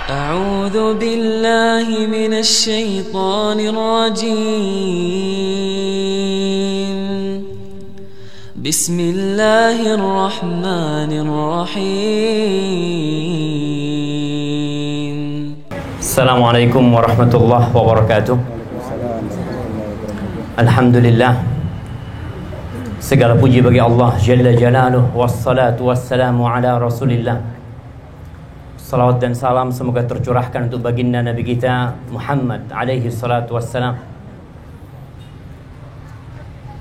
أعوذ بالله من الشيطان الرجيم. بسم الله الرحمن الرحيم. السلام عليكم ورحمة الله وبركاته. Alhamdulillah, segala puji bagi Allah Jalla Jalaluh, wassalatu wassalamu ala Rasulillah. Salawat dan salam semoga tercurahkan untuk baginda Nabi kita Muhammad alaihi salatu wassalam.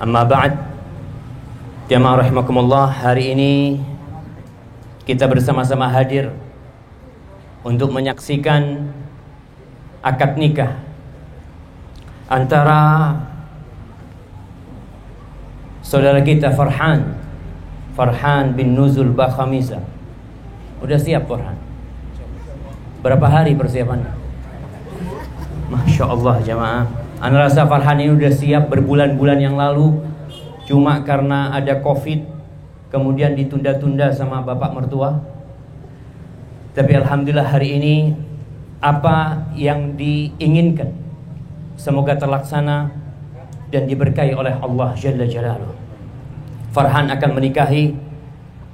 Amma ba'd, jamaah rahimakumullah, hari ini kita bersama-sama hadir untuk menyaksikan akad nikah antara saudara kita Farhan bin Nuzul Bakhamisa. Udah siap Farhan? Berapa hari persiapannya? Masya Allah jamaah, ana rasa Farhan ini udah siap berbulan-bulan yang lalu. Cuma karena ada COVID kemudian ditunda-tunda sama bapak mertua. Tapi alhamdulillah hari ini apa yang diinginkan semoga terlaksana dan diberkahi oleh Allah Jalla Jalaluh. Farhan akan menikahi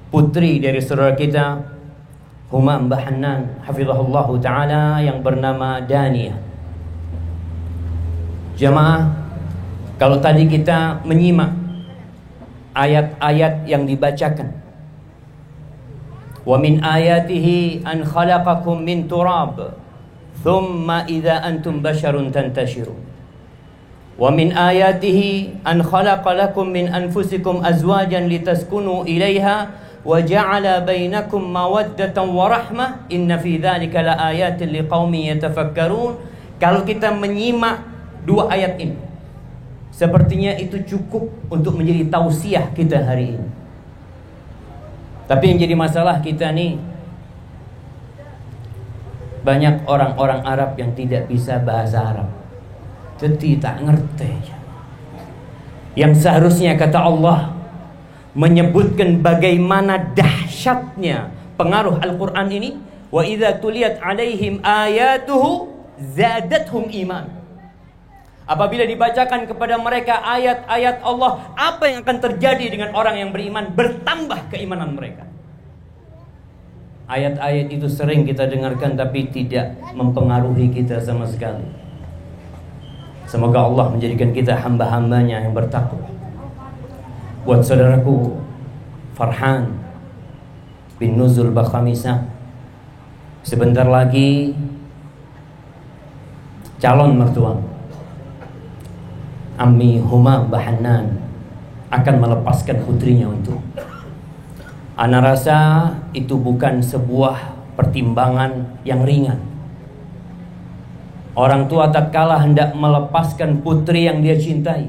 putri dari saudara kita Humam Mbah Hannan hafizahullah ta'ala yang bernama Dania. Jamaah, kalau tadi kita menyimak ayat-ayat yang dibacakan, wa min ayatihi an khalaqakum min turab thumma idza antum basharun tantashirun. Wa min ayatihi an khalaqa lakum min anfusikum azwajan litaskunu ilaiha wa ja'ala bainakum mawaddatan wa rahmah inna fi dzalika laayatin liqaumin yatafakkarun. Kalau kita menyimak dua ayat ini, sepertinya itu cukup untuk menjadi tausiah kita hari ini. Tapi yang jadi masalah kita nih, banyak orang-orang Arab yang tidak bisa bahasa Arab, jadi tak ngerti. Yang seharusnya kata Allah menyebutkan bagaimana dahsyatnya pengaruh Al-Quran ini, wa idza tuliyat alaihim ayatuhu zadatuhum iman. Apabila dibacakan kepada mereka ayat-ayat Allah, apa yang akan terjadi dengan orang yang beriman? Bertambah keimanan mereka. Ayat-ayat itu sering kita dengarkan tapi tidak mempengaruhi kita sama sekali. Semoga Allah menjadikan kita hamba-hambanya yang bertakwa. Buat saudaraku Farhan bin Nuzul Bakhamisa, sebentar lagi calon mertua Ammi Humam Mbah Hannan akan melepaskan putrinya untuk. Ana rasa itu bukan sebuah pertimbangan yang ringan. Orang tua tatkala hendak melepaskan putri yang dia cintai,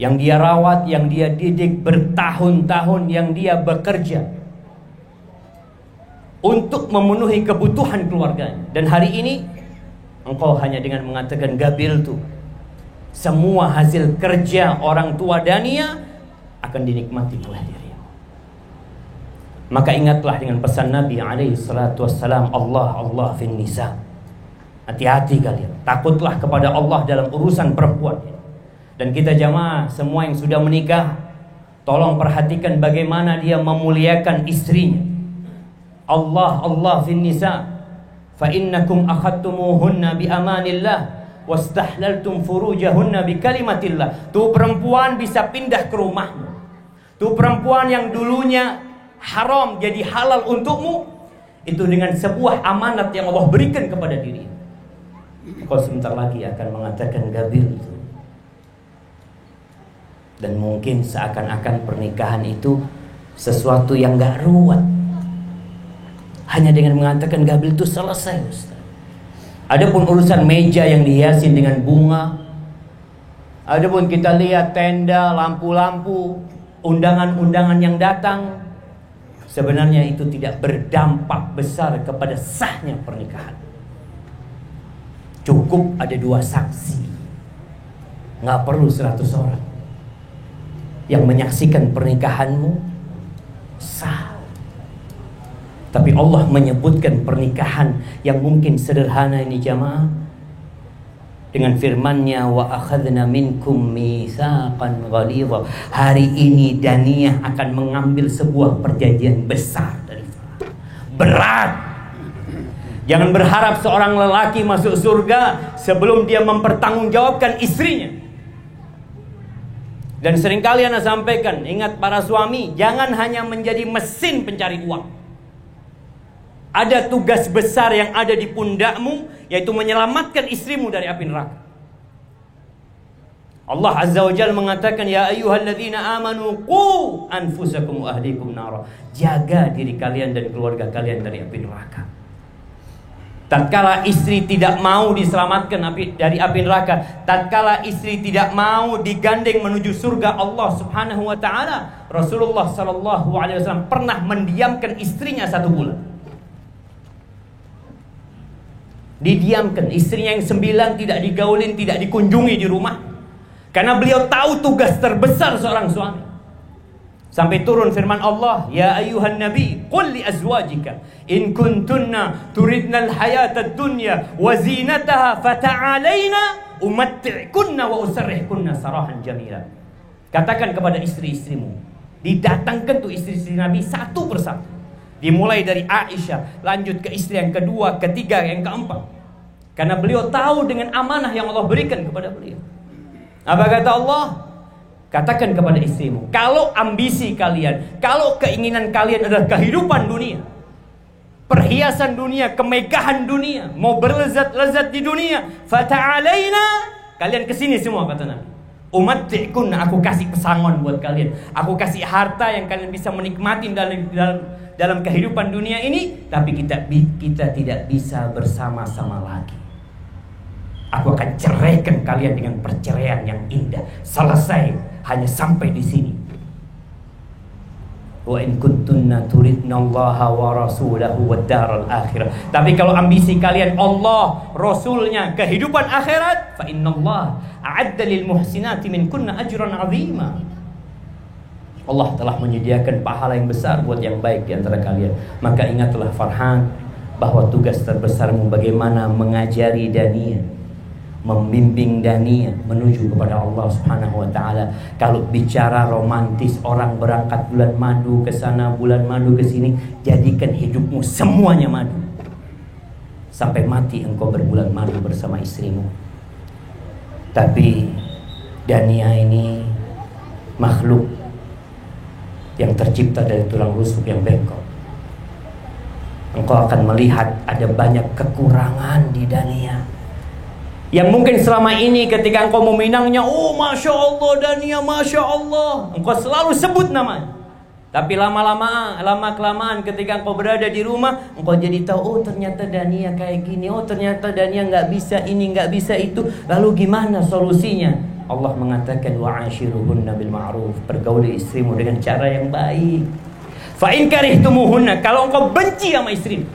yang dia rawat, yang dia didik bertahun-tahun, yang dia bekerja untuk memenuhi kebutuhan keluarganya. Dan hari ini engkau hanya dengan mengatakan gabiltu, semua hasil kerja orang tua Dania akan dinikmati oleh dirimu. Maka ingatlah dengan pesan Nabi alaihi salatu wassalam, Allah fin nisa. Hati-hati kalian, takutlah kepada Allah dalam urusan perempuan ini. Dan kita jamaah semua yang sudah menikah, tolong perhatikan bagaimana dia memuliakan istrinya. Allah fin nisa, fa innakum akhadtumuhunna bi amanillah wastahlaltum furujahunna bi kalimatillah. Tuh perempuan bisa pindah ke rumahmu. Tuh perempuan yang dulunya haram jadi halal untukmu, itu dengan sebuah amanat yang Allah berikan kepada diri. Kau sebentar lagi akan mengatakan gabil itu. Dan mungkin seakan-akan pernikahan itu sesuatu yang gak ruwet. Hanya dengan mengatakan gabil itu selesai, Ustaz. Adapun urusan meja yang dihiasi dengan bunga, adapun kita lihat tenda, lampu-lampu, undangan-undangan yang datang, sebenarnya itu tidak berdampak besar kepada sahnya pernikahan. Cukup ada 2 saksi, gak perlu 100 orang yang menyaksikan pernikahanmu sah. Tapi Allah menyebutkan pernikahan yang mungkin sederhana ini jamaah dengan firman-Nya, wa akhadna minkum mitsaqan ghalidha. Hari ini Daniyah akan mengambil sebuah perjanjian besar dari Farhan. Berat. Jangan berharap seorang lelaki masuk surga sebelum dia mempertanggungjawabkan istrinya. Dan seringkali ana sampaikan, ingat para suami, jangan hanya menjadi mesin pencari uang. Ada tugas besar yang ada di pundakmu, yaitu menyelamatkan istrimu dari api neraka. Allah Azza wa Jalla mengatakan, ya ayyuhalladzina amanu qu anfusakum wa ahlikum nara. Jaga diri kalian dan keluarga kalian dari api neraka. Tatkala istri tidak mau diselamatkan dari api neraka, tatkala istri tidak mau digandeng menuju surga Allah Subhanahu wa taala, Rasulullah sallallahu alaihi wasallam pernah mendiamkan istrinya 1 bulan. Didiamkan, istrinya yang 9 tidak digaulin, tidak dikunjungi di rumah, karena beliau tahu tugas terbesar seorang suami. Sampai turun firman Allah, ya ayyuhan nabi qul li azwajika in kuntunna turidna al-hayata ad-dunya wa zinataha fata'alaina umatti'kunna wa usarrihkunna sarahan jamila. Katakan kepada istri-istrimu, didatangkan tuh istri-istri Nabi satu persatu. Dimulai dari Aisyah, lanjut ke istri yang kedua, ketiga, yang keempat. Karena beliau tahu dengan amanah yang Allah berikan kepada beliau. Apa kata Allah? Katakan kepada istrimu, kalau ambisi kalian, kalau keinginan kalian adalah kehidupan dunia, perhiasan dunia, kemegahan dunia, mau berlezat-lezat di dunia, fata'alaina, kalian kesini semua, kata Nabi. Umatti'kunna, aku kasih pesangon buat kalian, aku kasih harta yang kalian bisa menikmati dalam kehidupan dunia ini, tapi kita tidak bisa bersama-sama lagi. Aku akan ceraikan kalian dengan perceraian yang indah. Selesai, hanya sampai di sini. Wa in kuntunna turidnallaha wa rasulahu wad daral akhirah. Tapi kalau ambisi kalian Allah, Rasulnya, kehidupan akhirat, fa innallaha a'adda lil muhsinati minkunna ajran 'azima. Allah telah menyediakan pahala yang besar buat yang baik di antara kalian. Maka ingatlah Farhan, bahwa tugas terbesarmu bagaimana mengajari Daniyah, membimbing Daniyah menuju kepada Allah Subhanahu wa taala. Kalau bicara romantis, orang berangkat bulan madu ke sana, bulan madu ke sini, jadikan hidupmu semuanya madu. Sampai mati engkau berbulan madu bersama istrimu. Tapi Daniyah ini makhluk yang tercipta dari tulang rusuk yang bengkok. Engkau akan melihat ada banyak kekurangan di Daniyah, yang mungkin selama ini ketika engkau meminangnya, oh Masya Allah Daniyah, Masya Allah, engkau selalu sebut namanya. Tapi lama-kelamaan ketika engkau berada di rumah, engkau jadi tahu, oh ternyata Daniyah kayak gini, oh ternyata Daniyah nggak bisa ini, nggak bisa itu. Lalu gimana solusinya? Allah mengatakan, wa'ashiruhunna bil ma'ruf, pergauli istrimu dengan cara yang baik. Fa in karihtumuhunna, kalau engkau benci sama istrimu,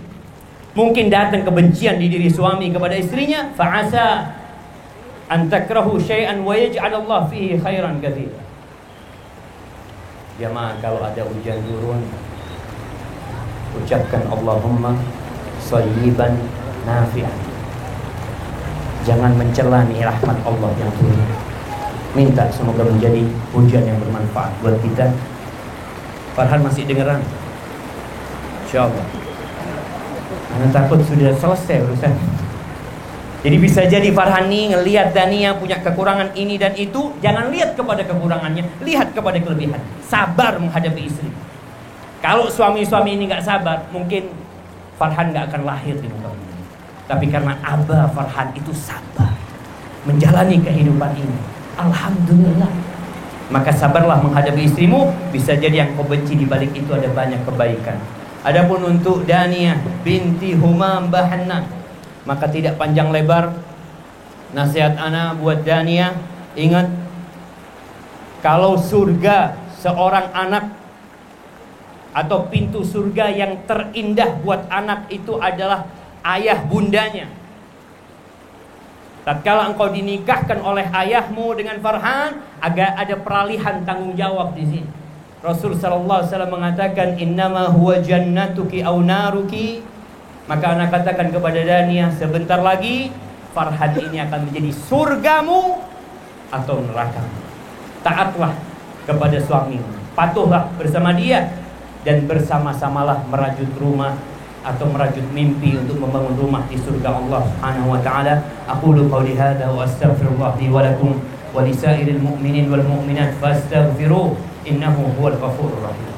mungkin datang kebencian di diri suami kepada istrinya, fa'asa an takrahu syai'an wa yaj'alallahu fihi khairan katsira. Jamaah, kalau ada hujan turun, ucapkan Allahumma shayyiban nafi'an. Jangan mencela nih rahmat Allah yang turun. Minta semoga menjadi hujan yang bermanfaat buat kita. Farhan masih dengeran? Insyaallah. Karena takut sudah selesai urusan. Jadi bisa jadi Farhan nih ngelihat Daniyah punya kekurangan ini dan itu, jangan lihat kepada kekurangannya, lihat kepada kelebihan. Sabar menghadapi istri. Kalau suami-suami ini gak sabar, mungkin Farhan gak akan lahir di muka bumi. Tapi karena Abah Farhan itu sabar menjalani kehidupan ini, alhamdulillah. Maka sabarlah menghadapi istrimu. Bisa jadi yang kau benci di balik itu ada banyak kebaikan. Adapun untuk Daniyah binti Humam Bahanna, maka tidak panjang lebar nasihat ana buat Daniyah. Ingat, kalau surga seorang anak atau pintu surga yang terindah buat anak itu adalah ayah bundanya. Tatkala engkau dinikahkan oleh ayahmu dengan Farhan, agak ada peralihan tanggung jawab di sini. Rasul sallallahu alaihi wasallam mengatakan, innama huwa jannatuki aw naruki. Maka anak katakan kepada Dania, sebentar lagi Farhan ini akan menjadi surgamu atau nerakamu. Taatlah kepada suamimu, patuhlah bersama dia, dan bersama-samalah merajut rumah atau merajut mimpi untuk membangun rumah di surga Allah Subhanahu wa taala. Aqulu qouli hadza wa astaghfirullah li wa lakum wa lisairil mu'minin wal mu'minat fastaghfiruh innahu huwal ghafurur rahim.